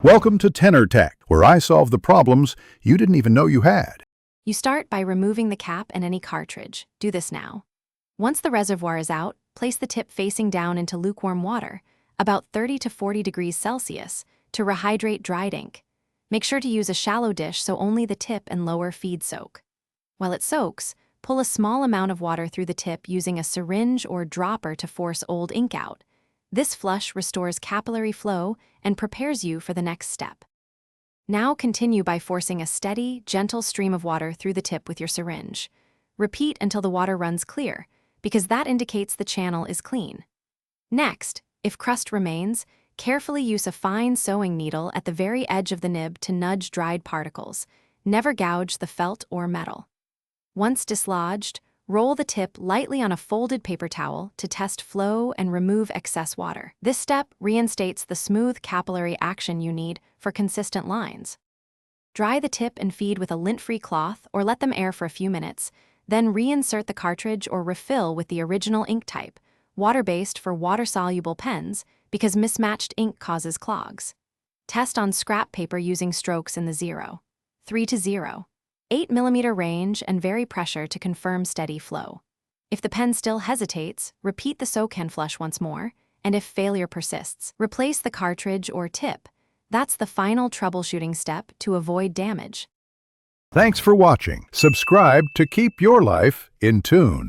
Welcome to Tenor Tech, where I solve the problems you didn't even know you had. You start by removing the cap and any cartridge. Do this now. Once the reservoir is out, place the tip facing down into lukewarm water, about 30 to 40 degrees Celsius, to rehydrate dried ink. Make sure to use a shallow dish so only the tip and lower feed soak. While it soaks, pull a small amount of water through the tip using a syringe or dropper to force old ink out. This flush restores capillary flow and prepares you for the next step. Now continue by forcing a steady, gentle stream of water through the tip with your syringe. Repeat until the water runs clear, because that indicates the channel is clean. Next, if crust remains, carefully use a fine sewing needle at the very edge of the nib to nudge dried particles. Never gouge the felt or metal. Once dislodged, roll the tip lightly on a folded paper towel to test flow and remove excess water. This step reinstates the smooth capillary action you need for consistent lines. Dry the tip and feed with a lint-free cloth or let them air for a few minutes, then reinsert the cartridge or refill with the original ink type, water-based for water-soluble pens, because mismatched ink causes clogs. Test on scrap paper using strokes in the 0, 3 to 0, 8 mm range and vary pressure to confirm steady flow. If the pen still hesitates, repeat the soak and flush once more, and if failure persists, replace the cartridge or tip. That's the final troubleshooting step to avoid damage. Thanks for watching. Subscribe to keep your life in tune.